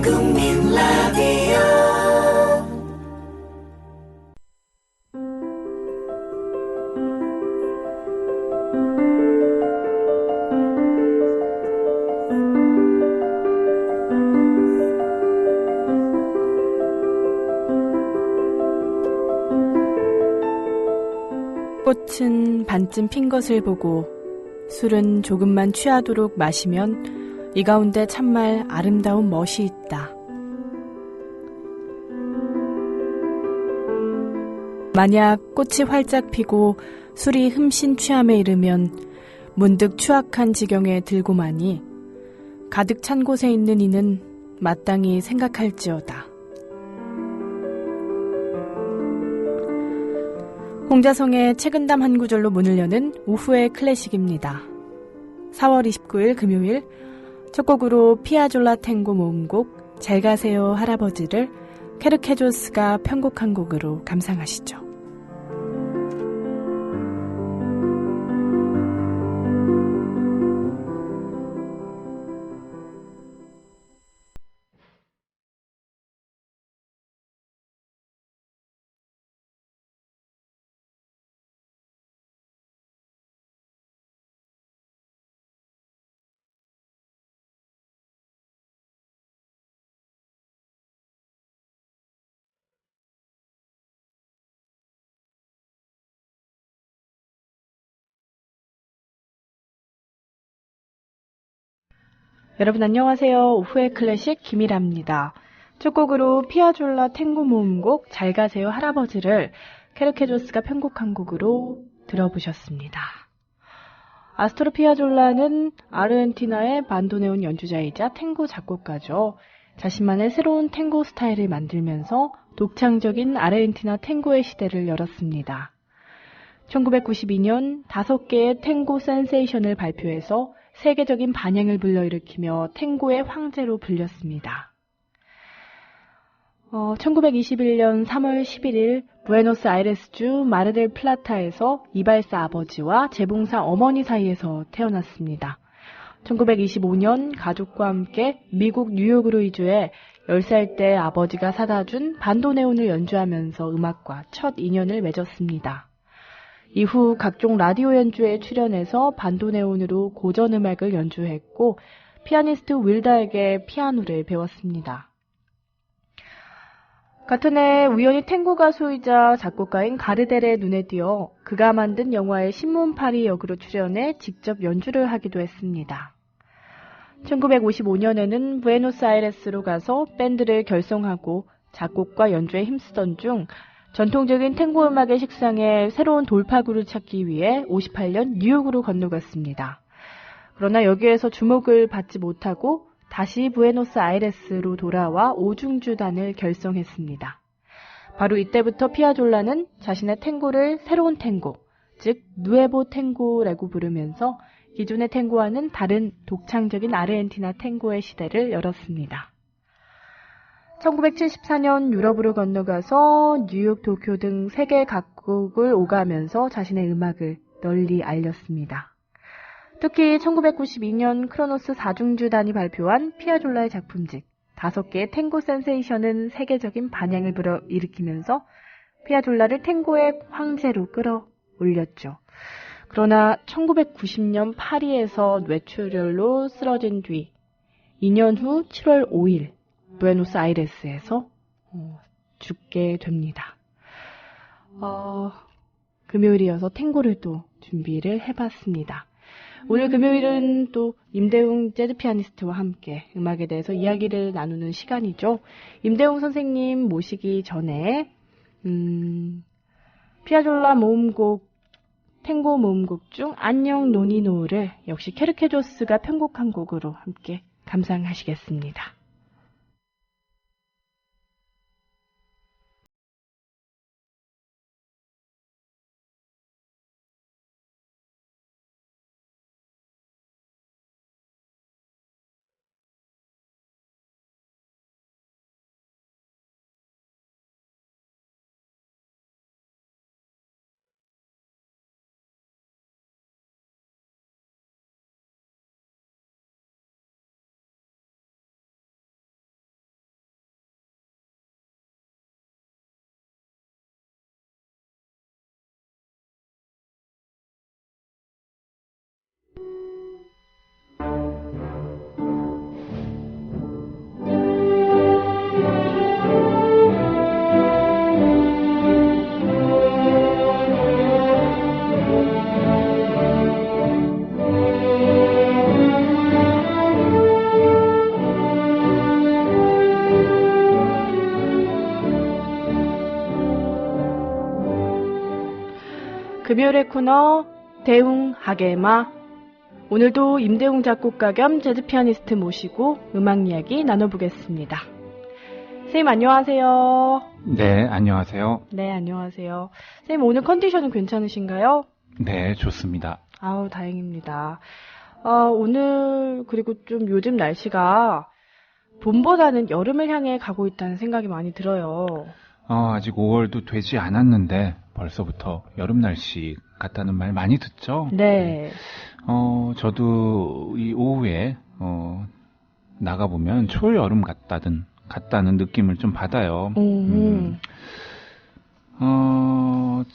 국민 라디오 꽃은 반쯤 핀 것을 보고 술은 조금만 취하도록 마시면 이 가운데 참말 아름다운 멋이 있다. 만약 꽃이 활짝 피고 술이 흠씬 취함에 이르면 문득 추악한 지경에 들고마니 가득 찬 곳에 있는 이는 마땅히 생각할지어다. 홍자성의 책은담 한 구절로 문을 여는 오후의 클래식입니다. 4월 29일 금요일 첫 곡으로 피아졸라 탱고 모음곡 잘 가세요 할아버지를 케르케조스가 편곡한 곡으로 감상하시죠. 여러분 안녕하세요. 오후의 클래식 김일아입니다. 첫 곡으로 피아졸라 탱고 모음곡 잘 가세요 할아버지를 케르케조스가 편곡한 곡으로 들어보셨습니다. 아스토르 피아졸라는 아르헨티나의 반도네온 연주자이자 탱고 작곡가죠. 자신만의 새로운 탱고 스타일을 만들면서 독창적인 아르헨티나 탱고의 시대를 열었습니다. 1992년 5개의 탱고 센세이션을 발표해서 세계적인 반향을 불러일으키며 탱고의 황제로 불렸습니다. 1921년 3월 11일 부에노스아이레스주 마르델 플라타에서 이발사 아버지와 재봉사 어머니 사이에서 태어났습니다. 1925년 가족과 함께 미국 뉴욕으로 이주해 10살 때 아버지가 사다 준 반도네온을 연주하면서 음악과 첫 인연을 맺었습니다. 이후 각종 라디오 연주에 출연해서 반도네온으로 고전 음악을 연주했고 피아니스트 윌다에게 피아노를 배웠습니다. 같은 해 우연히 탱고 가수이자 작곡가인 가르델의 눈에 띄어 그가 만든 영화의 신문파리 역으로 출연해 직접 연주를 하기도 했습니다. 1955년에는 부에노스아이레스로 가서 밴드를 결성하고 작곡과 연주에 힘쓰던 중 전통적인 탱고 음악의 식상에 새로운 돌파구를 찾기 위해 58년 뉴욕으로 건너갔습니다. 그러나 여기에서 주목을 받지 못하고 다시 부에노스아이레스로 돌아와 오중주단을 결성했습니다. 바로 이때부터 피아졸라는 자신의 탱고를 새로운 탱고, 즉 누에보 탱고라고 부르면서 기존의 탱고와는 다른 독창적인 아르헨티나 탱고의 시대를 열었습니다. 1974년 유럽으로 건너가서 뉴욕, 도쿄 등 세계 각국을 오가면서 자신의 음악을 널리 알렸습니다. 특히 1992년 크로노스 4중주단이 발표한 피아졸라의 작품집 5개의 탱고 센세이션은 세계적인 반향을 불어일으키면서 피아졸라를 탱고의 황제로 끌어올렸죠. 그러나 1990년 파리에서 뇌출혈로 쓰러진 뒤 2년 후 7월 5일 부에노스아이레스에서 죽게 됩니다. 금요일이어서 탱고를 또 준비를 해봤습니다. 오늘 금요일은 또 임대웅 재즈 피아니스트와 함께 음악에 대해서 이야기를 나누는 시간이죠. 임대웅 선생님 모시기 전에 피아졸라 모음곡, 탱고 모음곡 중 안녕 노니노를 역시 케르케조스가 편곡한 곡으로 함께 감상하시겠습니다. 금요일의 코너 대웅 하게마. 오늘도 임대웅 작곡가 겸 재즈 피아니스트 모시고 음악 이야기 나눠보겠습니다. 선생님 안녕하세요. 네, 안녕하세요. 네, 안녕하세요. 선생님 오늘 컨디션은 괜찮으신가요? 네, 좋습니다. 아우, 다행입니다. 오늘 그리고 좀 요즘 날씨가 봄보다는 여름을 향해 가고 있다는 생각이 많이 들어요. 아직 5월도 되지 않았는데 벌써부터 여름 날씨 같다는 말 많이 듣죠? 네. 저도 이 오후에 나가보면 초여름 같다는 느낌을 좀 받아요.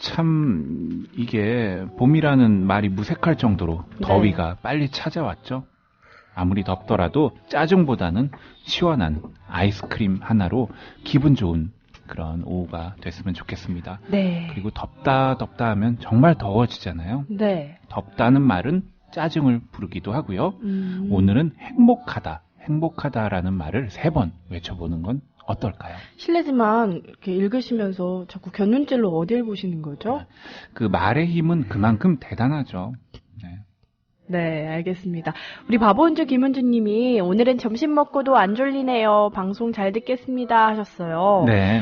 참 이게 봄이라는 말이 무색할 정도로 네. 더위가 빨리 찾아왔죠. 아무리 덥더라도 짜증보다는 시원한 아이스크림 하나로 기분 좋은 그런 오후가 됐으면 좋겠습니다. 네. 그리고 덥다 하면 정말 더워지잖아요. 네. 덥다는 말은 짜증을 부르기도 하고요. 오늘은 행복하다라는 말을 3번 외쳐보는 건 어떨까요? 실례지만 이렇게 읽으시면서 자꾸 곁눈질로 어딜 보시는 거죠? 그 말의 힘은 그만큼 대단하죠. 네. 네, 알겠습니다. 우리 바보은주 김은주님이 오늘은 점심 먹고도 안 졸리네요. 방송 잘 듣겠습니다 하셨어요. 네.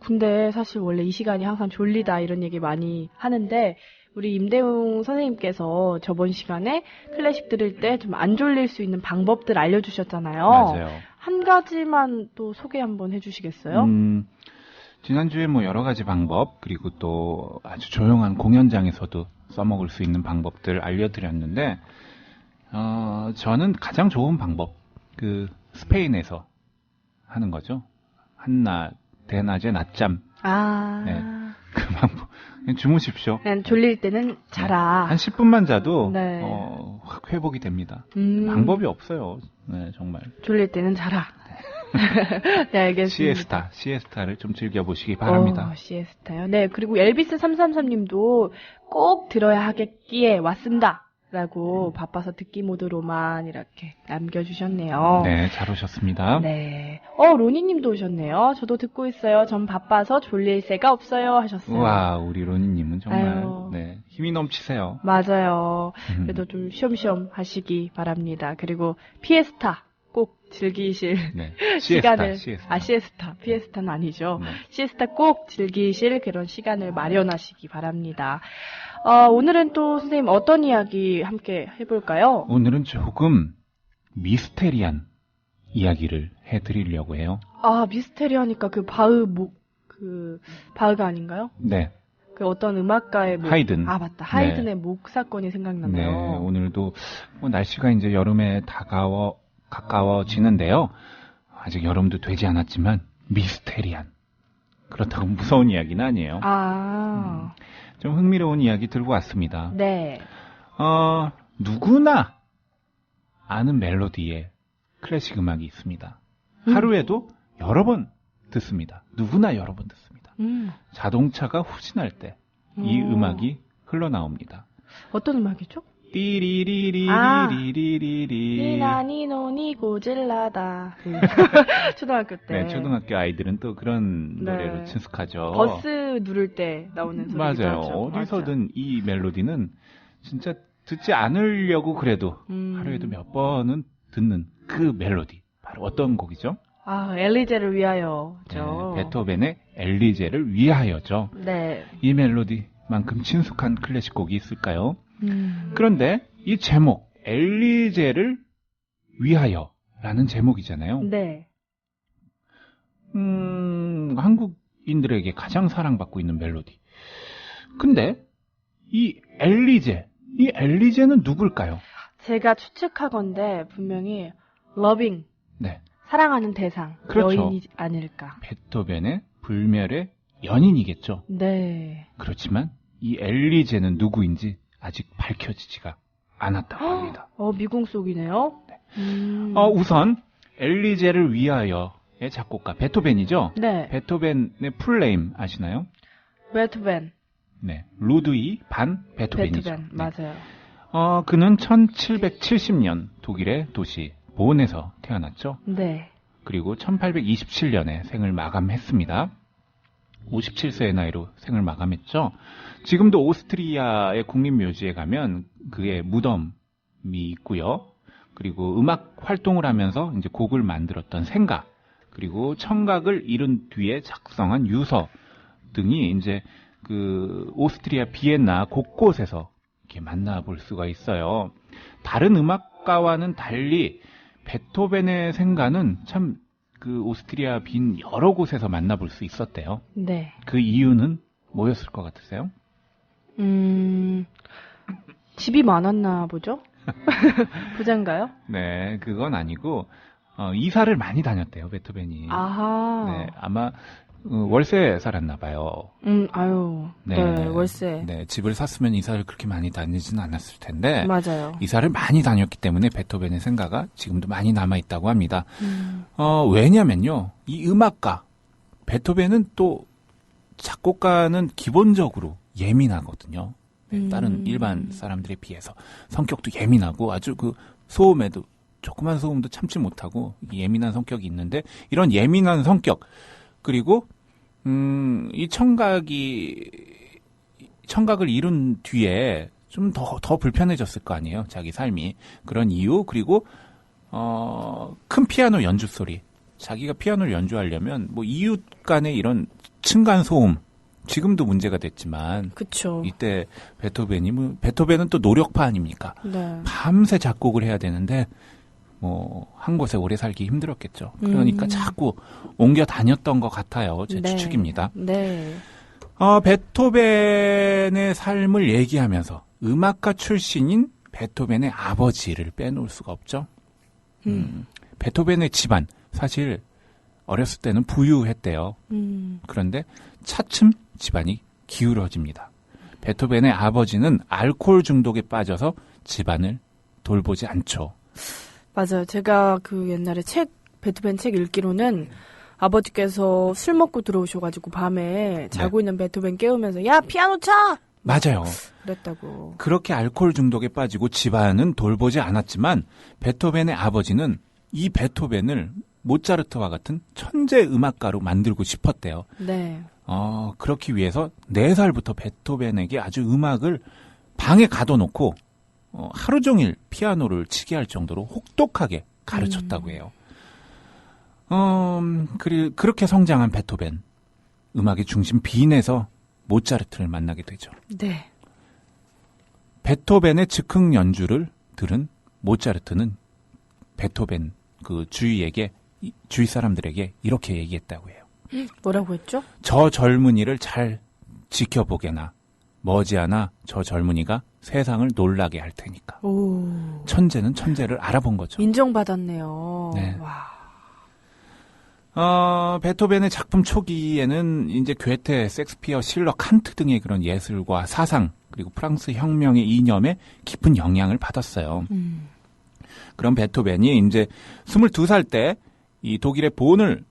근데 사실 원래 이 시간이 항상 졸리다 이런 얘기 많이 하는데 우리 임대웅 선생님께서 저번 시간에 클래식 들을 때 좀 안 졸릴 수 있는 방법들 알려주셨잖아요. 맞아요. 한 가지만 또 소개 한번 해주시겠어요? 지난주에 여러 가지 방법, 그리고 또 아주 조용한 공연장에서도 써먹을 수 있는 방법들 알려드렸는데, 저는 가장 좋은 방법, 스페인에서 하는 거죠. 한낮, 대낮에 낮잠. 네, 그 방법. 그냥 주무십시오. 그냥 졸릴 때는 자라. 한 10분만 자도, 네. 확 회복이 됩니다. 방법이 없어요. 네, 정말. 졸릴 때는 자라. 네, 알겠습니다. 시에스타를 좀 즐겨보시기 바랍니다. 시에스타요. 네, 그리고 엘비스333님도 꼭 들어야 하겠기에 왔습니다. 라고 바빠서 듣기 모드로만 이렇게 남겨주셨네요. 네, 잘 오셨습니다. 네. 로니님도 오셨네요. 저도 듣고 있어요. 전 바빠서 졸릴 새가 없어요. 하셨어요. 우와, 우리 로니님은 정말, 아유. 네, 힘이 넘치세요. 맞아요. 그래도 좀 쉬엄쉬엄 하시기 바랍니다. 그리고 피에스타 꼭 즐기실 네. 시간을 시에스타. 시에스타 피에스타는 아니죠. 네. 시에스타 꼭 즐기실 그런 시간을 마련하시기 바랍니다. 오늘은 또 선생님 어떤 이야기 함께 해볼까요? 오늘은 조금 미스테리한 이야기를 해드리려고 해요. 미스테리하니까 바흐가 아닌가요? 네. 그 어떤 음악가의 하이든. 맞다. 하이든의 목 사건이 생각나네요. 네. 오늘도 날씨가 이제 여름에 가까워지는데요. 아직 여름도 되지 않았지만 미스테리한. 그렇다고 무서운 이야기는 아니에요. 좀 흥미로운 이야기 들고 왔습니다. 네. 누구나 아는 멜로디의 클래식 음악이 있습니다. 하루에도 여러 번 듣습니다. 누구나 여러 번 듣습니다. 자동차가 후진할 때 이 음악이 흘러나옵니다. 어떤 음악이죠? 띠리리리리리리리리. 니나니노니 고질라다. 초등학교 때. 네, 초등학교 아이들은 또 그런 네. 노래로 친숙하죠. 버스 누를 때 나오는 소리죠. 맞아요. 어디서든 이 멜로디는 진짜 듣지 않으려고 그래도 하루에도 몇 번은 듣는 그 멜로디. 바로 어떤 곡이죠? 엘리제를 위하여죠. 네, 베토벤의 엘리제를 위하여죠. 네. 이 멜로디만큼 친숙한 클래식 곡이 있을까요? 그런데 이 제목, 엘리제를 위하여라는 제목이잖아요. 네. 한국인들에게 가장 사랑받고 있는 멜로디. 근데 이 엘리제는 누굴까요? 제가 추측하건대 분명히 러빙, 네. 사랑하는 대상, 그렇죠. 여인이 아닐까. 베토벤의 불멸의 연인이겠죠. 네. 그렇지만 이 엘리제는 누구인지 아직 밝혀지지가 않았다고 합니다. 미궁 속이네요. 네. 우선 엘리제를 위하여의 작곡가 베토벤이죠. 네. 베토벤의 풀네임 아시나요? 베토벤. 네, 루드위 반 베토벤이죠. 베토벤, 네. 맞아요. 그는 1770년 독일의 도시 본에서 태어났죠. 네. 그리고 1827년에 생을 마감했습니다. 57세의 나이로 생을 마감했죠. 지금도 오스트리아의 국립묘지에 가면 그의 무덤이 있고요. 그리고 음악 활동을 하면서 이제 곡을 만들었던 생가, 그리고 청각을 잃은 뒤에 작성한 유서 등이 이제 그 오스트리아 비엔나 곳곳에서 이렇게 만나볼 수가 있어요. 다른 음악가와는 달리 베토벤의 생가는 참 그 오스트리아 빈 여러 곳에서 만나볼 수 있었대요. 네. 그 이유는 뭐였을 것 같으세요? 집이 많았나 보죠? 부자인가요? 네, 그건 아니고 이사를 많이 다녔대요, 베토벤이. 아하. 네, 아마 월세 살았나 봐요. 아유. 네, 월세. 네, 집을 샀으면 이사를 그렇게 많이 다니지는 않았을 텐데. 맞아요. 이사를 많이 다녔기 때문에 베토벤의 생가가 지금도 많이 남아있다고 합니다. 왜냐면요, 이 음악가, 베토벤은 또 작곡가는 기본적으로 예민하거든요. 다른 일반 사람들에 비해서. 성격도 예민하고 아주 그 소음에도, 조그만 소음도 참지 못하고 예민한 성격이 있는데, 이런 예민한 성격, 그리고 이 청각을 잃은 뒤에 좀 더 불편해졌을 거 아니에요, 자기 삶이. 그런 이유, 그리고 큰 피아노 연주 소리. 자기가 피아노를 연주하려면 뭐 이웃 간의 이런 층간 소음, 지금도 문제가 됐지만, 그쵸. 이때 베토벤은 또 노력파 아닙니까? 네. 밤새 작곡을 해야 되는데 한 곳에 오래 살기 힘들었겠죠. 그러니까 자꾸 옮겨 다녔던 것 같아요. 제 네. 추측입니다. 네. 베토벤의 삶을 얘기하면서 음악가 출신인 베토벤의 아버지를 빼놓을 수가 없죠. 베토벤의 집안, 사실 어렸을 때는 부유했대요. 그런데 차츰 집안이 기울어집니다. 베토벤의 아버지는 알코올 중독에 빠져서 집안을 돌보지 않죠. 맞아요. 제가 그 옛날에 베토벤 책 읽기로는 아버지께서 술 먹고 들어오셔가지고 밤에 자고 있는 베토벤 깨우면서 야, 피아노 쳐! 맞아요. 그랬다고. 그렇게 알코올 중독에 빠지고 집안은 돌보지 않았지만 베토벤의 아버지는 이 베토벤을 모차르트와 같은 천재 음악가로 만들고 싶었대요. 네. 그렇기 위해서 4살부터 베토벤에게 아주 음악을 방에 가둬놓고 하루 종일 피아노를 치게 할 정도로 혹독하게 가르쳤다고 해요. 그렇게 성장한 베토벤, 음악의 중심 빈에서 모차르트를 만나게 되죠. 네. 베토벤의 즉흥 연주를 들은 모차르트는 베토벤 그 주위 사람들에게 이렇게 얘기했다고 해요. 뭐라고 했죠? 저 젊은이를 잘 지켜보게나 머지않아 저 젊은이가 세상을 놀라게 할 테니까. 오. 천재는 천재를 알아본 거죠. 인정받았네요. 네. 와. 베토벤의 작품 초기에는 이제 괴테, 섹스피어, 실러, 칸트 등의 그런 예술과 사상, 그리고 프랑스 혁명의 이념에 깊은 영향을 받았어요. 그런 베토벤이 이제 22살 때 이 독일의 본을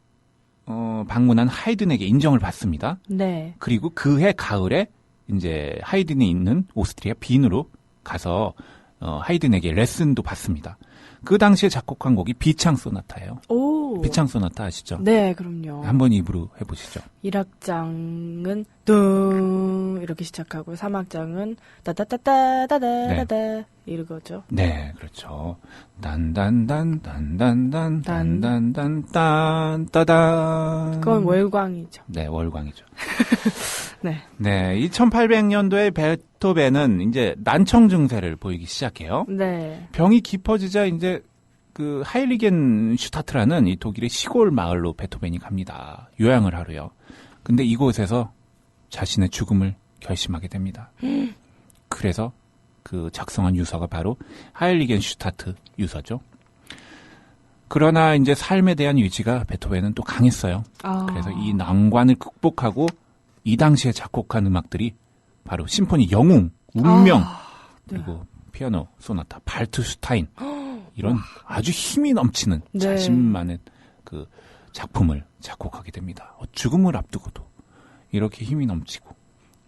방문한 하이든에게 인정을 받습니다. 네. 그리고 그해 가을에 이제 하이든이 있는 오스트리아 빈으로 가서 하이든에게 레슨도 받습니다. 그 당시에 작곡한 곡이 비창 소나타예요. 오. 비창 소나타 아시죠? 네, 그럼요. 한번 입으로 해보시죠. 1악장은 뚱 이렇게 시작하고 3악장은 따따따따따다다다 이러거죠. 네, 그렇죠. 단단단단단단단단단 따단. 그건 월광이죠. 네, 월광이죠. 네. 네, 2800년도에 베토벤은 이제 난청 증세를 보이기 시작해요. 네. 병이 깊어지자 이제 그 하일리겐 슈타트라는 이 독일의 시골 마을로 베토벤이 갑니다. 요양을 하러요. 근데 이곳에서 자신의 죽음을 결심하게 됩니다. 그래서 그 작성한 유서가 바로 하일리겐 슈타트 유서죠. 그러나 이제 삶에 대한 의지가 베토벤은 또 강했어요. 그래서 이 난관을 극복하고 이 당시에 작곡한 음악들이 바로 심포니 영웅, 운명, 그리고 피아노 소나타, 발트슈타인 이런 아주 힘이 넘치는 네. 자신만의 그 작품을 작곡하게 됩니다. 죽음을 앞두고도 이렇게 힘이 넘치고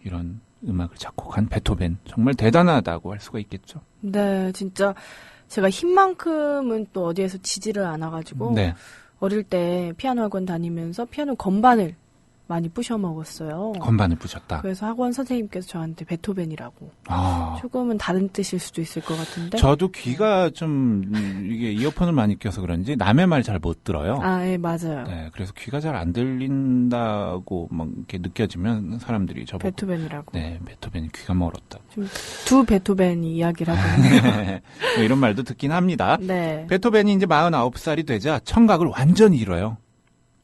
이런 음악을 작곡한 베토벤 정말 대단하다고 할 수가 있겠죠. 네, 진짜 제가 힘만큼은 또 어디에서 지지를 않아가지고 네. 어릴 때 피아노 학원 다니면서 피아노 건반을 많이 부셔 먹었어요. 건반을 부셨다. 그래서 학원 선생님께서 저한테 베토벤이라고. 아. 조금은 다른 뜻일 수도 있을 것 같은데. 저도 귀가 좀 이게 이어폰을 많이 껴서 그런지 남의 말 잘 못 들어요. 아, 예, 맞아요. 네, 그래서 귀가 잘 안 들린다고 막 이렇게 느껴지면 사람들이 저보고 베토벤이라고. 네, 베토벤이 귀가 멀었다고. 좀 두 베토벤이 이야기를 하고 있네요. 뭐 이런 말도 듣긴 합니다. 네. 베토벤이 이제 49살이 되자 청각을 완전히 잃어요.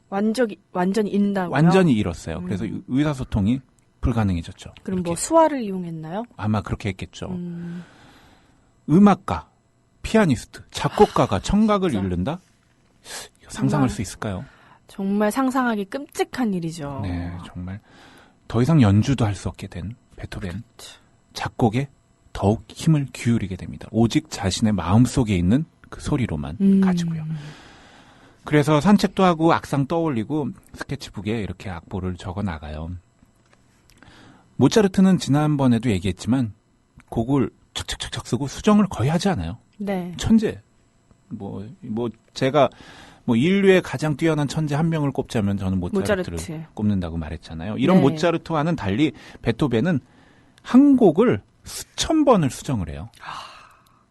완전히 잃다고요? 완전히 잃었어요. 그래서 의사소통이 불가능해졌죠. 그럼 이렇게. 뭐 수화를 이용했나요? 아마 그렇게 했겠죠. 음악가, 피아니스트, 작곡가가 청각을 진짜? 잃는다? 상상할 수 있을까요? 정말 상상하기 끔찍한 일이죠. 네, 정말 더 이상 연주도 할 수 없게 된 베토벤. 그렇죠. 작곡에 더욱 힘을 기울이게 됩니다. 오직 자신의 마음속에 있는 그 소리로만 가지고요. 그래서 산책도 하고 악상 떠올리고 스케치북에 이렇게 악보를 적어 나가요. 모차르트는 지난번에도 얘기했지만 곡을 척척척척 쓰고 수정을 거의 하지 않아요. 네. 천재. 제가 인류의 가장 뛰어난 천재 한 명을 꼽자면 저는 모차르트를 꼽는다고 말했잖아요. 이런 네. 모차르트와는 달리 베토벤은 한 곡을 수천 번을 수정을 해요.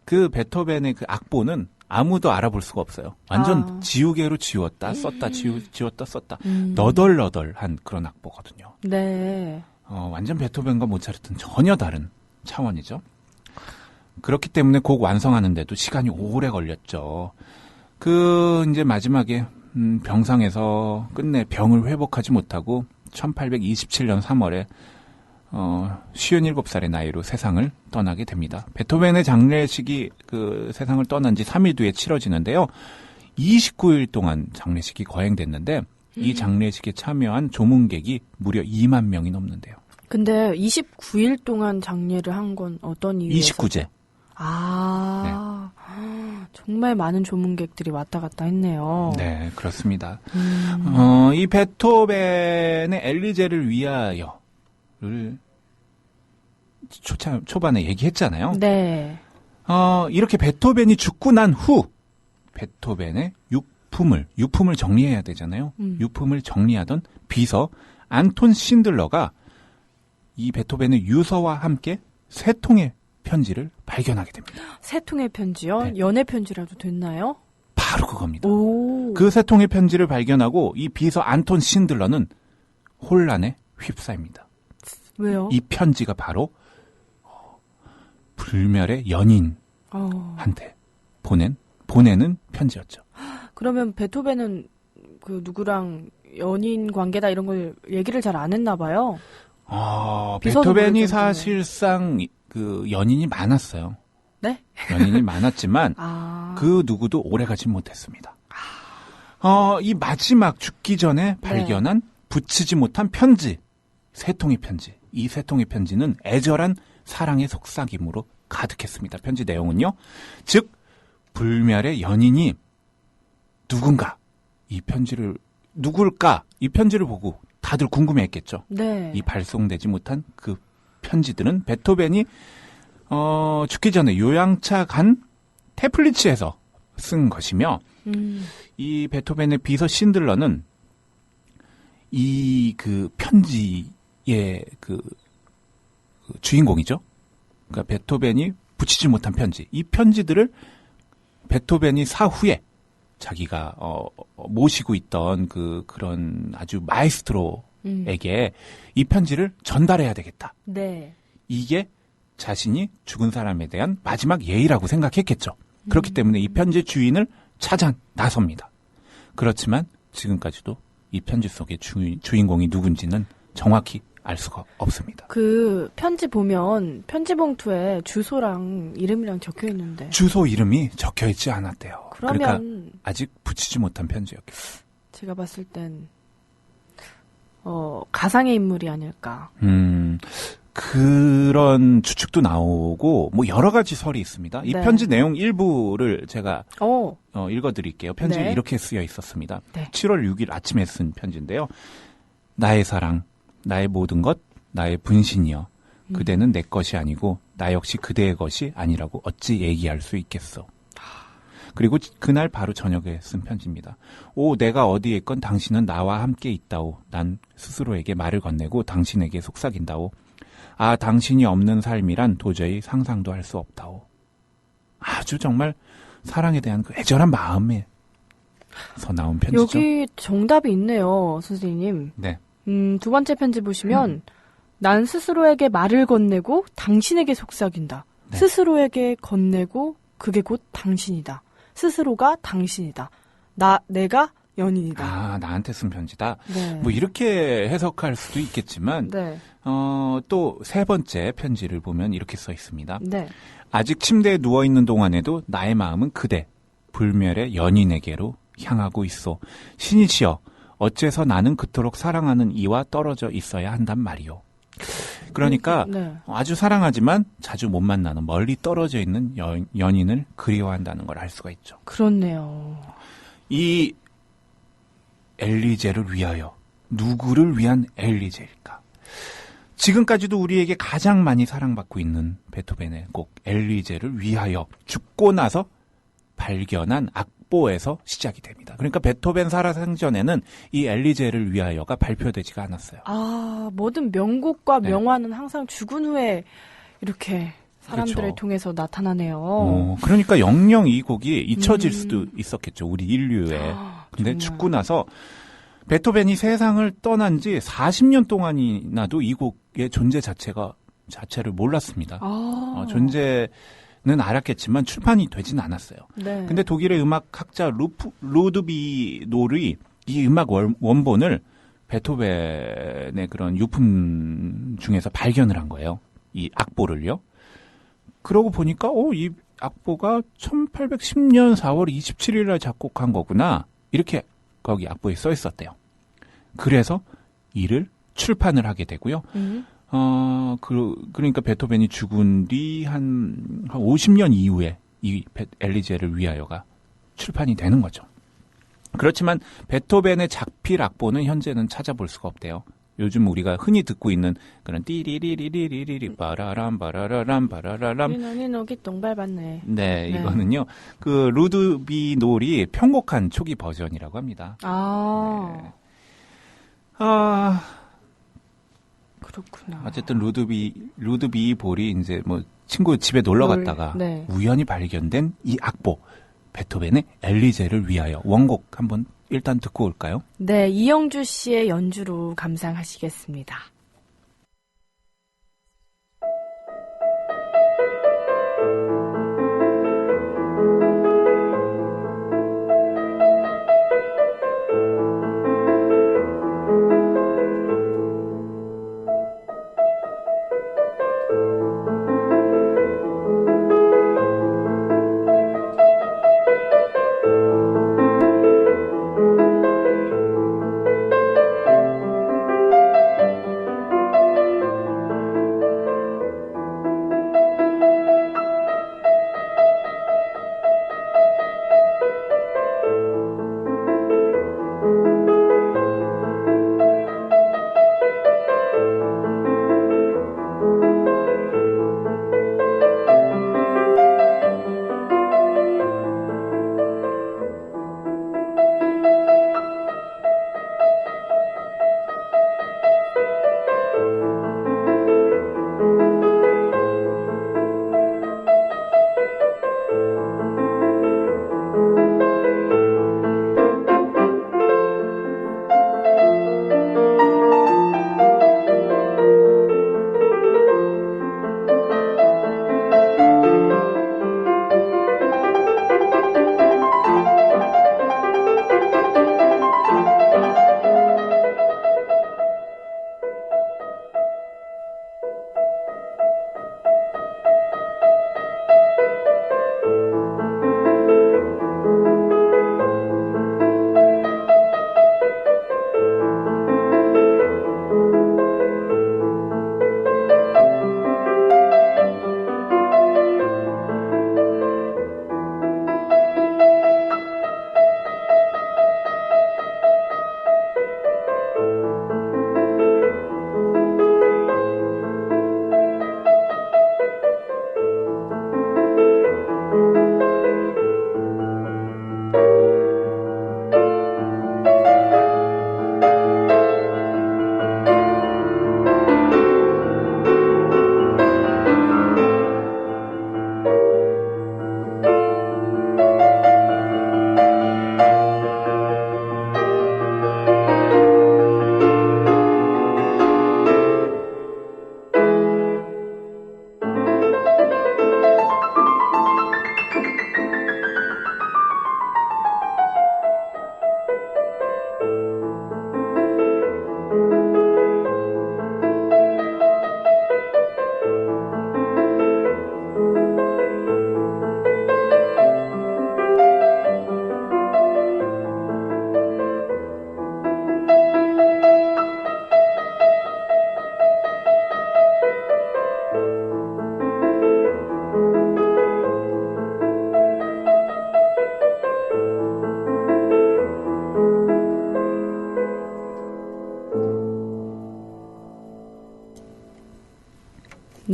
그 베토벤의 그 악보는 아무도 알아볼 수가 없어요. 완전 지우개로 지웠다 썼다 지웠다 썼다 너덜너덜한 그런 악보거든요. 네. 완전 베토벤과 모차르트는 전혀 다른 차원이죠. 그렇기 때문에 곡 완성하는데도 시간이 오래 걸렸죠. 이제 마지막에 병상에서 끝내 병을 회복하지 못하고 1827년 3월에 57살의 나이로 세상을 떠나게 됩니다. 베토벤의 장례식이 세상을 떠난 지 3일 뒤에 치러지는데요. 29일 동안 장례식이 거행됐는데 이 장례식에 참여한 조문객이 무려 2만 명이 넘는데요. 근데 29일 동안 장례를 한 건 어떤 이유에서? 29제. 네. 정말 많은 조문객들이 왔다 갔다 했네요. 네, 그렇습니다. 이 베토벤의 엘리제를 위하여를 초반에 얘기했잖아요. 네. 이렇게 베토벤이 죽고 난 후 베토벤의 유품을 정리해야 되잖아요. 유품을 정리하던 비서 안톤 신들러가 이 베토벤의 유서와 함께 3통의 편지를 발견하게 됩니다. 3통의 편지요? 네. 연애 편지라도 됐나요? 바로 그겁니다. 오. 그 3통의 편지를 발견하고 이 비서 안톤 신들러는 혼란에 휩싸입니다. 왜요? 이 편지가 바로 불멸의 연인한테 보내는 편지였죠. 그러면 베토벤은 누구랑 연인 관계다 이런 걸 얘기를 잘 안 했나 봐요. 베토벤이 사실상 연인이 많았어요. 네? 연인이 많았지만 그 누구도 오래가지 못했습니다. 이 마지막 죽기 전에 발견한 붙이지 못한 편지, 3통의 편지. 이 3통의 편지는 애절한 사랑의 속삭임으로 가득했습니다. 편지 내용은요. 즉 불멸의 연인이 누군가 누굴까 이 편지를 보고 다들 궁금해했겠죠. 네. 이 발송되지 못한 그 편지들은 베토벤이 죽기 전에 요양차 간 테플리츠에서 쓴 것이며 이 베토벤의 비서 신들러는 이 편지의 주인공이죠. 그러니까 베토벤이 붙이지 못한 편지. 이 편지들을 베토벤이 사후에 자기가 모시고 있던 그런 아주 마에스트로에게 이 편지를 전달해야 되겠다. 네. 이게 자신이 죽은 사람에 대한 마지막 예의라고 생각했겠죠. 그렇기 때문에 이 편지의 주인을 찾아 나섭니다. 그렇지만 지금까지도 이 편지 속의 주인공이 누군지는 정확히 알 수가 없습니다. 그 편지 보면 편지 봉투에 주소랑 이름이랑 적혀 있는데 주소 이름이 적혀 있지 않았대요. 그러면 그러니까 아직 붙이지 못한 편지였겠어요. 제가 봤을 땐 가상의 인물이 아닐까. 그런 추측도 나오고 여러 가지 설이 있습니다. 이 편지 내용 일부를 제가 읽어드릴게요. 편지에 이렇게 쓰여 있었습니다. 7월 6일 아침에 쓴 편지인데요. 나의 사랑, 나의 모든 것, 나의 분신이여. 그대는 내 것이 아니고 나 역시 그대의 것이 아니라고 어찌 얘기할 수 있겠어. 그리고 그날 바로 저녁에 쓴 편지입니다. 오, 내가 어디에 있건 당신은 나와 함께 있다오. 난 스스로에게 말을 건네고 당신에게 속삭인다오. 아, 당신이 없는 삶이란 도저히 상상도 할 수 없다오. 아주 정말 사랑에 대한 그 애절한 마음에서 나온 편지죠. 여기 정답이 있네요, 선생님. 네. 두 번째 편지 보시면 난 스스로에게 말을 건네고 당신에게 속삭인다. 네. 스스로에게 건네고 그게 곧 당신이다. 스스로가 당신이다. 내가 연인이다. 아, 나한테 쓴 편지다. 네. 뭐 이렇게 해석할 수도 있겠지만 네. 또 세 번째 편지를 보면 이렇게 써 있습니다. 네. 아직 침대에 누워있는 동안에도 나의 마음은 그대, 불멸의 연인에게로 향하고 있어. 신이시여, 어째서 나는 그토록 사랑하는 이와 떨어져 있어야 한단 말이오. 그러니까 네. 아주 사랑하지만 자주 못 만나는 멀리 떨어져 있는 연인을 그리워한다는 걸 알 수가 있죠. 그렇네요. 이 엘리제를 위하여, 누구를 위한 엘리제일까? 지금까지도 우리에게 가장 많이 사랑받고 있는 베토벤의 곡 엘리제를 위하여, 죽고 나서 발견한 악보에서 시작이 됩니다. 그러니까 베토벤 살아생전에는 이 엘리제를 위하여가 발표되지가 않았어요. 아, 모든 명곡과 네. 명화는 항상 죽은 후에 이렇게 사람들을 그렇죠. 통해서 나타나네요. 그러니까 영영 이 곡이 잊혀질 수도 있었겠죠. 우리 인류에. 근데 정말. 죽고 나서 베토벤이 세상을 떠난 지 40년 동안이나도 이 곡의 존재 자체를 몰랐습니다. 존재는 알았겠지만 출판이 되진 않았어요. 네. 근데 독일의 음악학자 루드비 노르이 이 음악 원본을 베토벤의 그런 유품 중에서 발견을 한 거예요. 이 악보를요. 그러고 보니까 이 악보가 1810년 4월 27일 날 작곡한 거구나. 이렇게 거기 악보에 써 있었대요. 그래서 이를 출판을 하게 되고요. 그러니까 베토벤이 죽은 뒤 한 50년 이후에 이 엘리제를 위하여가 출판이 되는 거죠. 그렇지만 베토벤의 작필 악보는 현재는 찾아볼 수가 없대요. 요즘 우리가 흔히 듣고 있는 그런 띠리리리리리리 바라람 바라라람 바라라람 니노기 똥밟았네. 네, 이거는요. 그 루드비 놀이 편곡한 초기 버전이라고 합니다. 네. 그렇구나. 어쨌든 루드비 볼이 이제 뭐 친구 집에 놀러 갔다가 네. 우연히 발견된 이 악보 베토벤의 엘리제를 위하여 원곡 한번 일단 듣고 올까요? 네, 이영주 씨의 연주로 감상하시겠습니다.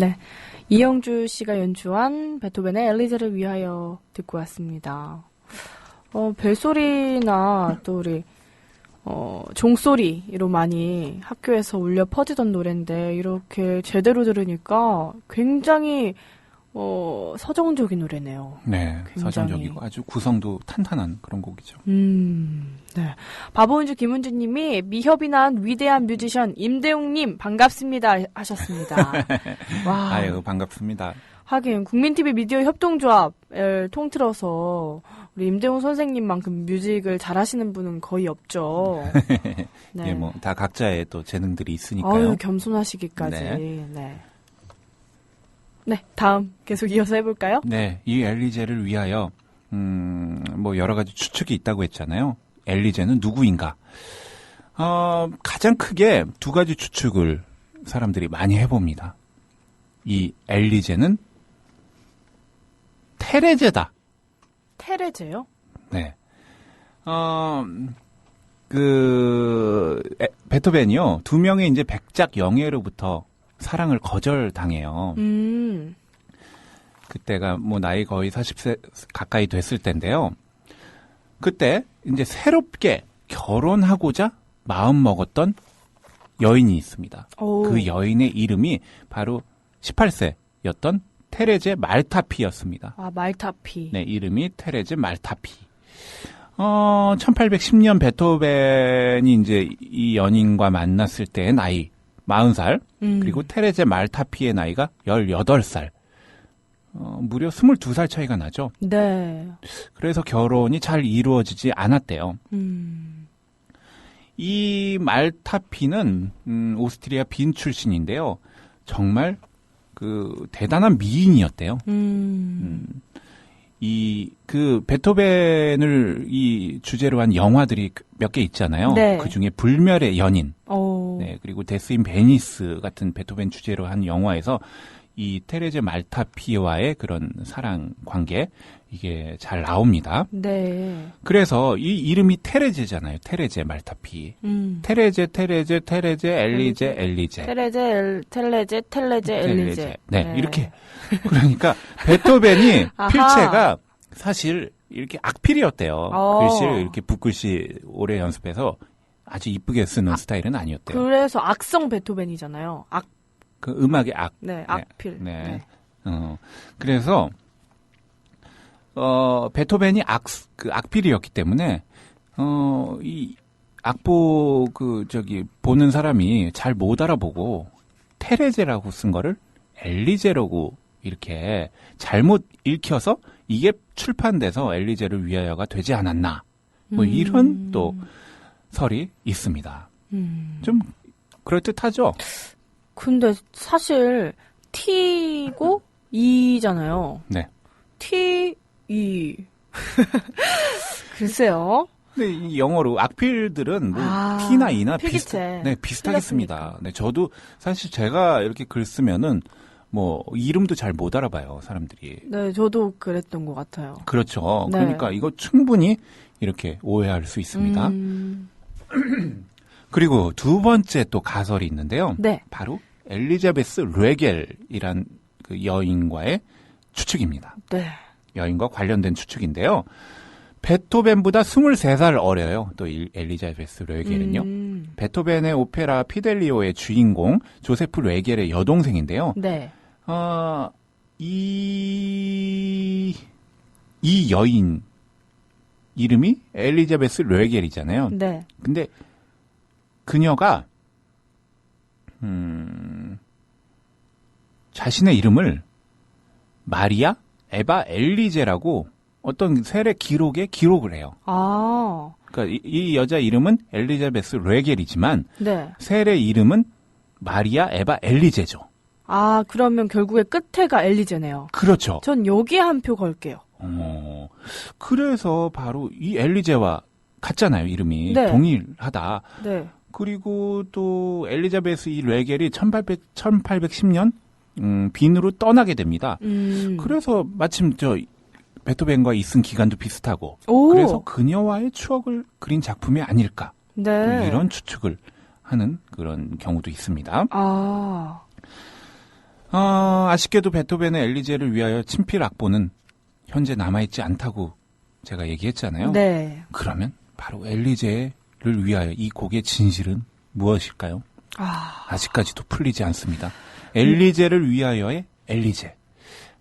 네. 이영주 씨가 연주한 베토벤의 엘리제를 위하여 듣고 왔습니다. 벨소리나 또 우리 종소리로 많이 학교에서 울려 퍼지던 노래인데 이렇게 제대로 들으니까 굉장히 서정적인 노래네요. 네, 굉장히. 서정적이고 아주 구성도 탄탄한 그런 곡이죠. 네. 바보은주 김은주님이 미협이 낳은 위대한 뮤지션 임대웅님 반갑습니다 하셨습니다. 와. 아유, 반갑습니다. 하긴 국민TV 미디어 협동조합을 통틀어서 우리 임대웅 선생님만큼 뮤직을 잘하시는 분은 거의 없죠. 네. 예, 뭐 다 각자의 또 재능들이 있으니까요. 아유, 겸손하시기까지. 네. 네, 다음 계속 이어서 해볼까요? 네, 이 엘리제를 위하여 뭐 여러 가지 추측이 있다고 했잖아요. 엘리제는 누구인가? 가장 크게 두 가지 추측을 사람들이 많이 해봅니다. 이 엘리제는 테레제다. 테레제요? 네. 베토벤이요. 두 명의 이제 백작 영예로부터 사랑을 거절당해요. 그때가 뭐 나이 거의 40세 가까이 됐을 때인데요. 그때 이제 새롭게 결혼하고자 마음 먹었던 여인이 있습니다. 오. 그 여인의 이름이 바로 18세였던 테레제 말타피였습니다. 아, 말타피. 네, 이름이 테레제 말타피. 1810년 베토벤이 이제 이 연인과 만났을 때의 나이 40살, 그리고 테레제 말타피의 나이가 18살. 무려 22살 차이가 나죠. 네. 그래서 결혼이 잘 이루어지지 않았대요. 이 말타피는 오스트리아 빈 출신인데요. 정말 그 대단한 미인이었대요. 베토벤을 이 주제로 한 영화들이 몇 개 있잖아요. 네. 그 중에 불멸의 연인. 오. 네, 그리고 데스 인 베니스 같은 베토벤 주제로 한 영화에서 이 테레제 말타피와의 그런 사랑 관계, 이게 잘 나옵니다. 네. 그래서 이 이름이 테레제잖아요. 테레제 말타피. 테레제, 엘리제. 엘리제. 네, 이렇게. 그러니까 베토벤이 아하. 필체가 사실 이렇게 악필이었대요. 어. 글씨를 이렇게 붓글씨 오래 연습해서 아주 이쁘게 쓰는 스타일은 아니었대요. 그래서 악성 베토벤이잖아요. 그 음악의 악. 네, 악필. 네. 그래서 베토벤이 악필이었기 때문에 이 악보 보는 사람이 잘 못 알아보고 테레제라고 쓴 거를 엘리제라고 이렇게 잘못 읽혀서 이게 출판돼서 엘리제를 위하여가 되지 않았나. 뭐 이런 또 설이 있습니다. 좀 그럴듯하죠? 근데 사실 T고 E잖아요. 네. T, E. 글쎄요. 근데 이 영어로 악필들은 뭐 T나 E나 비슷하겠습니다. 네, 저도 사실 제가 이렇게 글 쓰면은 뭐 이름도 잘 못 알아봐요, 사람들이. 네, 저도 그랬던 것 같아요. 그렇죠. 네. 그러니까 이거 충분히 이렇게 오해할 수 있습니다. 그리고 두 번째 또 가설이 있는데요. 네. 바로 엘리자베스 르에겔이란 그 여인과의 추측입니다. 네. 여인과 관련된 추측인데요. 베토벤보다 23살 어려요. 또 엘리자베스 르에겔은요. 베토벤의 오페라 피델리오의 주인공 조세프 르에겔의 여동생인데요. 네. 이 여인 이름이 엘리자베스 르에겔이잖아요. 네. 근데 그녀가 자신의 이름을 마리아 에바 엘리제라고 어떤 세례 기록에 기록을 해요. 아. 그러니까 이 여자 이름은 엘리자베스 르에겔이지만 네. 세례 이름은 마리아 에바 엘리제죠. 아, 그러면 결국에 끝에가 엘리제네요. 그렇죠. 전 여기에 한 표 걸게요. 그래서 바로 이 엘리제와 같잖아요, 이름이. 네. 동일하다. 네. 그리고 또 엘리자베스 이 르에겔이 1810년 빈으로 떠나게 됩니다. 그래서 마침 베토벤과 있은 기간도 비슷하고 오. 그래서 그녀와의 추억을 그린 작품이 아닐까. 네. 이런 추측을 하는 그런 경우도 있습니다. 아. 아쉽게도 베토벤의 엘리제를 위하여 친필 악보는 현재 남아있지 않다고 제가 얘기했잖아요. 네. 그러면 바로 엘리제를 위하여 이 곡의 진실은 무엇일까요? 아직까지도 풀리지 않습니다. 엘리제를 위하여의 엘리제.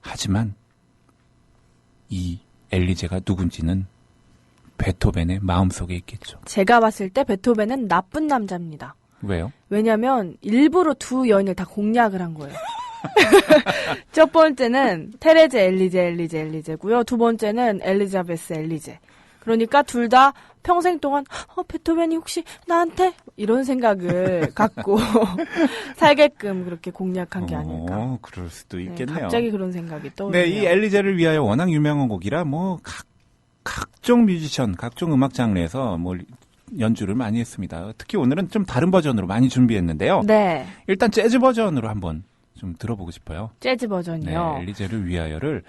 하지만 이 엘리제가 누군지는 베토벤의 마음속에 있겠죠. 제가 봤을 때 베토벤은 나쁜 남자입니다. 왜요? 왜냐면 일부러 두 여인을 다 공략을 한 거예요. 첫 번째는 테레제 엘리제고요. 두 번째는 엘리자베스 엘리제. 그러니까 둘 다 평생 동안 베토벤이 혹시 나한테 이런 생각을 갖고 살게끔 그렇게 공략한 게 아닐까. 그럴 수도 있겠네요. 네, 갑자기 그런 생각이 떠오르네요. 네, 이 엘리제를 위하여 워낙 유명한 곡이라 각종 뮤지션, 각종 음악 장르에서 연주를 많이 했습니다. 특히 오늘은 좀 다른 버전으로 많이 준비했는데요. 네. 일단 재즈 버전으로 한번 좀 들어보고 싶어요. 재즈 버전이요? 네, 엘리제를 위하여를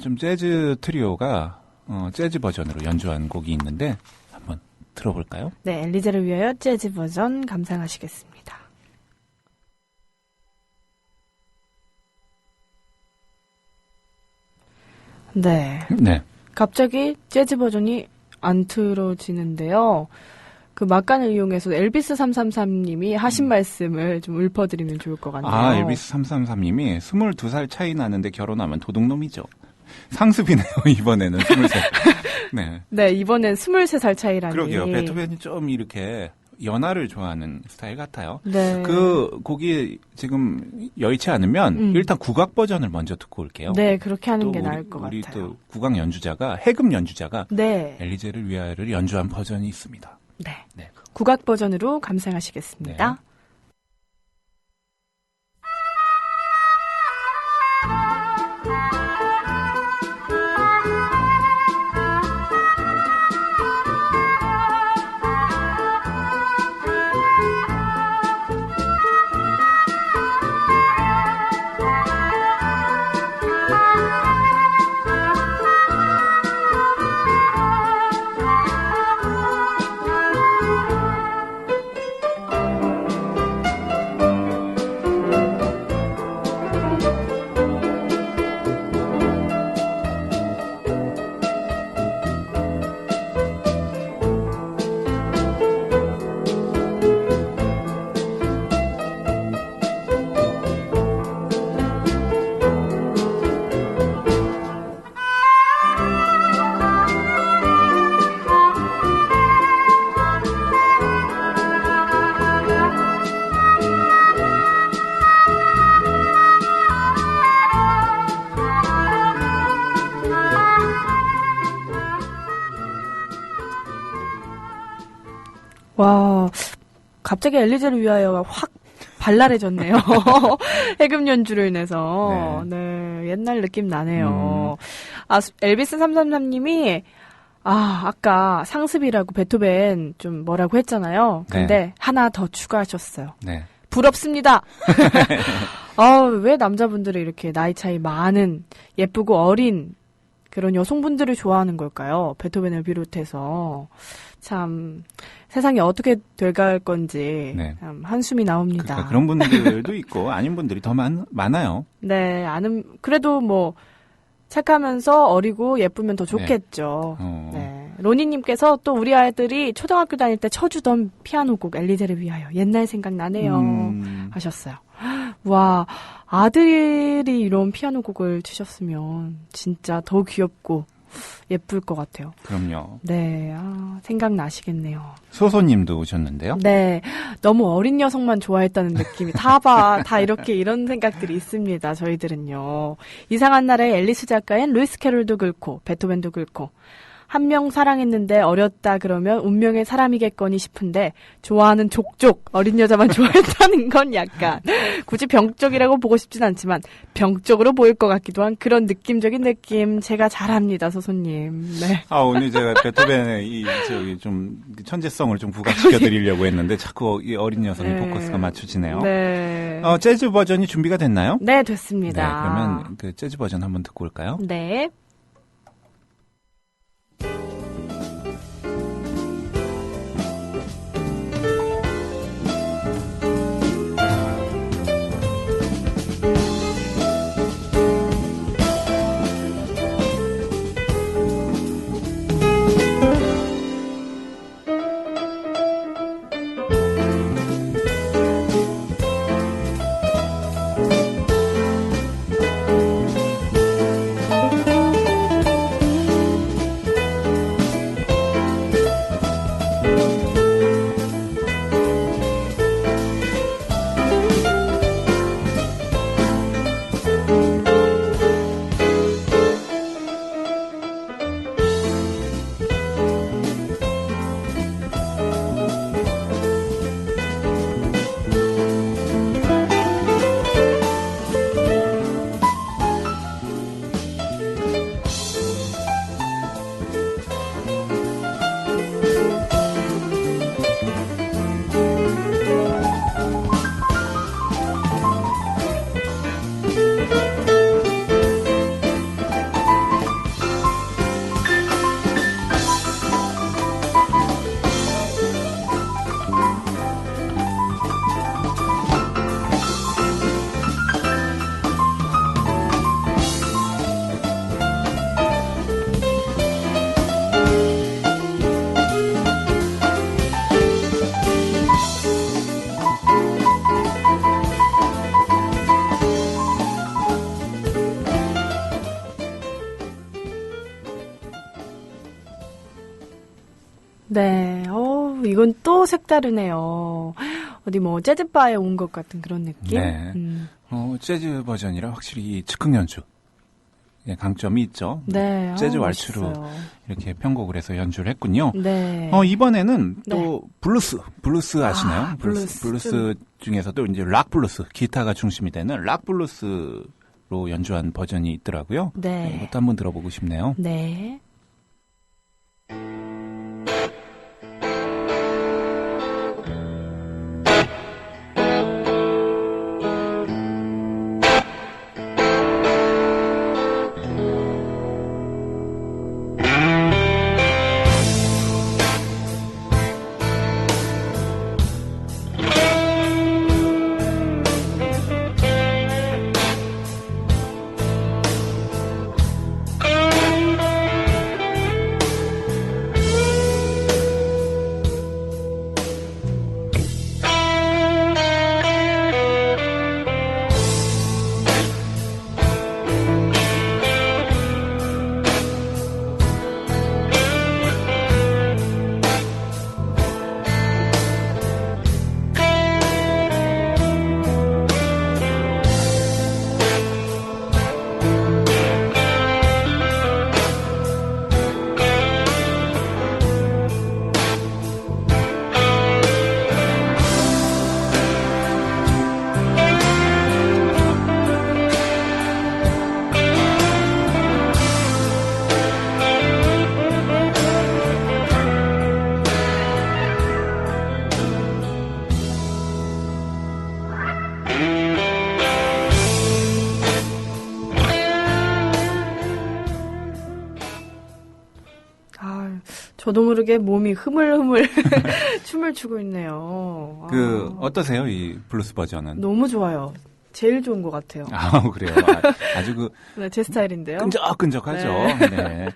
좀 재즈 트리오가 재즈 버전으로 연주한 곡이 있는데 한번 들어볼까요? 네, 엘리제를 위하여 재즈 버전 감상하시겠습니다. 네. 네. 갑자기 재즈 버전이 안 틀어지는데요. 그 막간을 이용해서 엘비스 333님이 하신 말씀을 좀 읊어드리면 좋을 것 같네요. 엘비스 333님이 22살 차이 나는데 결혼하면 도둑놈이죠. 상습이네요, 이번에는 23살. 네. 네, 이번엔 23살 차이라니. 그러게요. 베토벤이 좀 이렇게 연하를 좋아하는 스타일 같아요. 네. 그 곡이 지금 여의치 않으면 일단 국악 버전을 먼저 듣고 올게요. 네, 그렇게 하는 게 나을 것 우리 같아요. 또 국악 연주자가, 해금 연주자가 네. 엘리제를 위하여를 연주한 버전이 있습니다. 네. 네. 국악 버전으로 감상하시겠습니다. 네. 와, 갑자기 엘리제를 위하여가 확 발랄해졌네요. 해금 연주로 인해서. 네, 옛날 느낌 나네요. 엘비스 333님이 아까 상습이라고 베토벤 좀 뭐라고 했잖아요. 근데 하나 더 추가하셨어요. 네. 부럽습니다. 왜 남자분들이 이렇게 나이 차이 많은 예쁘고 어린 그런 여성분들을 좋아하는 걸까요? 베토벤을 비롯해서. 참 세상이 어떻게 돼갈 건지 참 한숨이 나옵니다. 그러니까 그런 분들도 있고 아닌 분들이 더 많아요. 네, 그래도 뭐 착하면서 어리고 예쁘면 더 좋겠죠. 네. 로니님께서 또 우리 아이들이 초등학교 다닐 때 쳐주던 피아노곡 엘리제를 위하여 옛날 생각나네요 하셨어요. 와, 아들이 이런 피아노곡을 치셨으면 진짜 더 귀엽고 예쁠 것 같아요. 그럼요. 네, 생각나시겠네요. 소소님도 오셨는데요. 네, 너무 어린 여성만 좋아했다는 느낌이 다 이렇게 이런 생각들이 있습니다. 저희들은요. 이상한 나라의 앨리스 작가인 루이스 캐롤도 그렇고 베토벤도 그렇고 한 명 사랑했는데 어렸다 그러면 운명의 사람이겠거니 싶은데 좋아하는 족족 어린 여자만 좋아했다는 건 약간 굳이 병적이라고 보고 싶진 않지만 병적으로 보일 것 같기도 한 그런 느낌적인 느낌 제가 잘합니다, 소소님. 네. 오늘 제가 베토벤의 좀 천재성을 좀 부각시켜 드리려고 했는데 자꾸 이 어린 여성이 포커스가 맞춰지네요. 네. 재즈 버전이 준비가 됐나요? 네, 됐습니다. 네, 그러면 그 재즈 버전 한번 듣고 올까요? 네. 네, 이건 또 색다르네요. 어디 뭐 재즈바에 온 것 같은 그런 느낌? 네. 재즈 버전이라 확실히 즉흥 연주. 네, 강점이 있죠. 네. 재즈 왈츠로 멋있어요. 이렇게 편곡을 해서 연주를 했군요. 네. 이번에는 또 네. 블루스 아시나요? 아, 블루스 중에서도 이제 락 블루스, 기타가 중심이 되는 락 블루스로 연주한 버전이 있더라고요. 네. 이것도 한번 들어보고 싶네요. 네. 저도 모르게 몸이 흐물흐물 춤을 추고 있네요. 어떠세요? 이 블루스 버전은? 너무 좋아요. 제일 좋은 것 같아요. 그래요. 아주 네, 제 스타일인데요. 끈적끈적하죠. 네.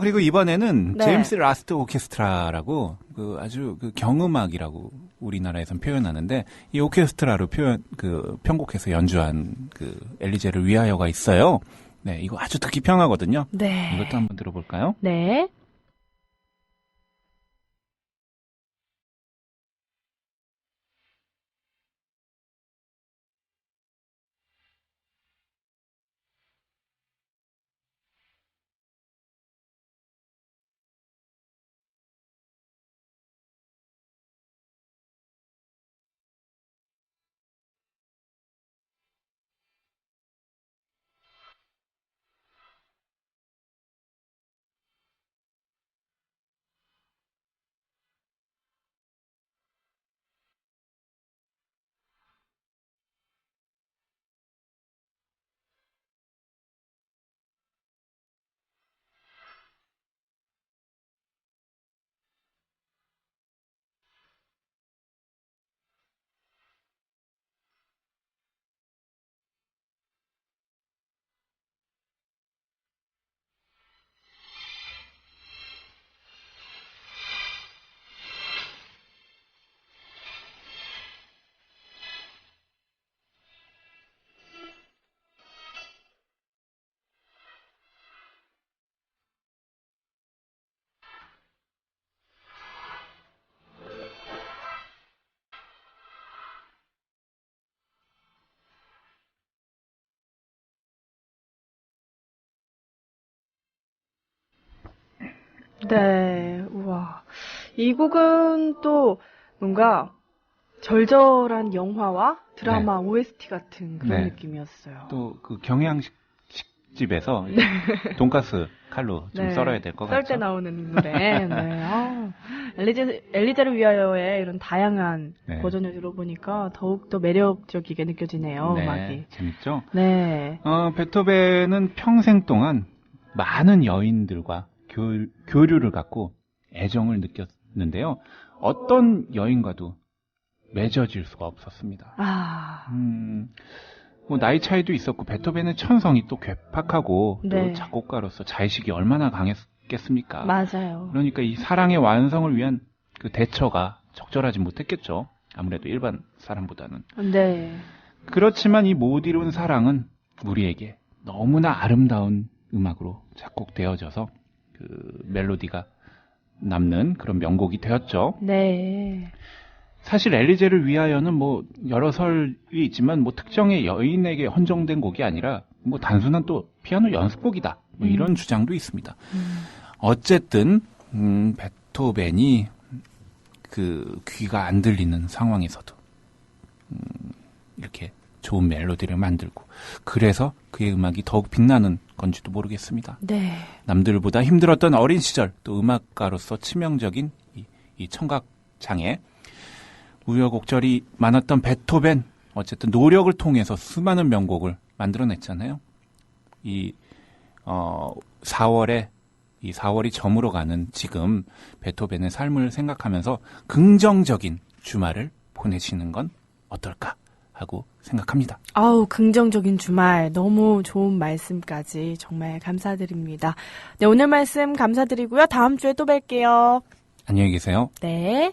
그리고 이번에는 네. 제임스 라스트 오케스트라라고 아주 경음악이라고 우리나라에선 표현하는데 이 오케스트라로 편곡해서 연주한 엘리제를 위하여가 있어요. 네, 이거 아주 듣기 편하거든요. 네. 이것도 한번 들어볼까요? 네. 네, 우와. 이 곡은 또 뭔가 절절한 영화와 드라마 OST 같은 그런 네. 느낌이었어요. 또 경양식집에서 돈가스 칼로 좀 썰어야 될 것 같죠. 썰 때 나오는 노래. 네. 엘리제를 위하여의 이런 다양한 버전을 들어보니까 더욱더 매력적이게 느껴지네요. 네, 음악이. 재밌죠? 네. 베토벤은 평생 동안 많은 여인들과 교류를 갖고 애정을 느꼈는데요. 어떤 여인과도 맺어질 수가 없었습니다. 나이 차이도 있었고 베토벤의 천성이 또 괴팍하고 또 작곡가로서 자의식이 얼마나 강했겠습니까? 맞아요. 그러니까 이 사랑의 완성을 위한 대처가 적절하지 못했겠죠. 아무래도 일반 사람보다는. 네. 그렇지만 이 못 이룬 사랑은 우리에게 너무나 아름다운 음악으로 작곡되어져서 멜로디가 남는 그런 명곡이 되었죠. 네. 사실 엘리제를 위하여는 뭐 여러 설이 있지만 뭐 특정의 여인에게 헌정된 곡이 아니라 뭐 단순한 또 피아노 연습곡이다. 뭐 이런 주장도 있습니다. 어쨌든 베토벤이 그 귀가 안 들리는 상황에서도 이렇게 좋은 멜로디를 만들고 그래서 그의 음악이 더욱 빛나는 건지도 모르겠습니다. 네. 남들보다 힘들었던 어린 시절 또 음악가로서 치명적인 이 청각 장애 우여곡절이 많았던 베토벤 어쨌든 노력을 통해서 수많은 명곡을 만들어냈잖아요. 이 4월이 저물어 가는 지금 베토벤의 삶을 생각하면서 긍정적인 주말을 보내시는 건 어떨까 하고 생각합니다. 아우, 긍정적인 주말. 너무 좋은 말씀까지 정말 감사드립니다. 네, 오늘 말씀 감사드리고요. 다음 주에 또 뵐게요. 안녕히 계세요. 네.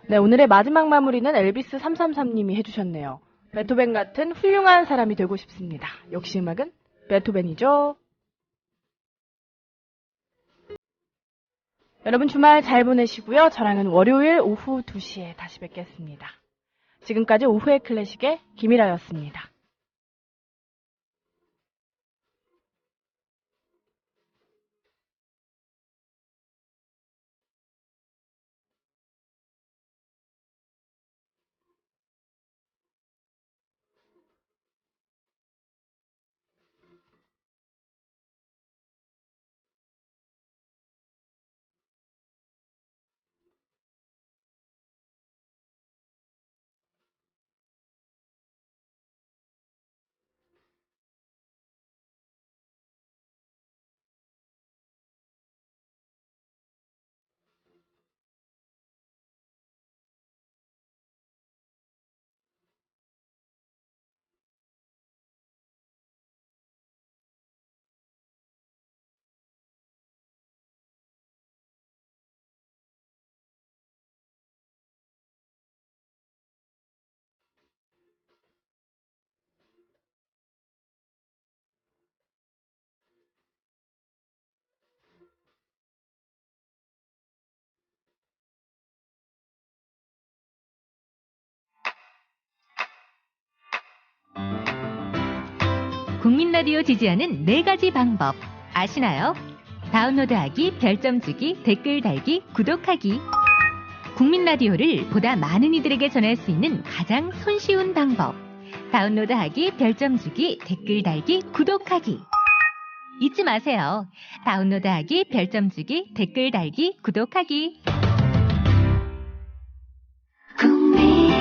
네, 오늘의 마지막 마무리는 엘비스 333님이 해주셨네요. 베토벤 같은 훌륭한 사람이 되고 싶습니다. 역시 음악은 베토벤이죠. 여러분 주말 잘 보내시고요. 저랑은 월요일 오후 2시에 다시 뵙겠습니다. 지금까지 오후의 클래식의 김일아였습니다. 국민 라디오 지지하는 4가지 방법 아시나요? 다운로드하기, 별점 주기, 댓글 달기, 구독하기. 국민 라디오를 보다 많은 이들에게 전할 수 있는 가장 손쉬운 방법. 다운로드하기, 별점 주기, 댓글 달기, 구독하기. 잊지 마세요. 다운로드하기, 별점 주기, 댓글 달기, 구독하기. 국민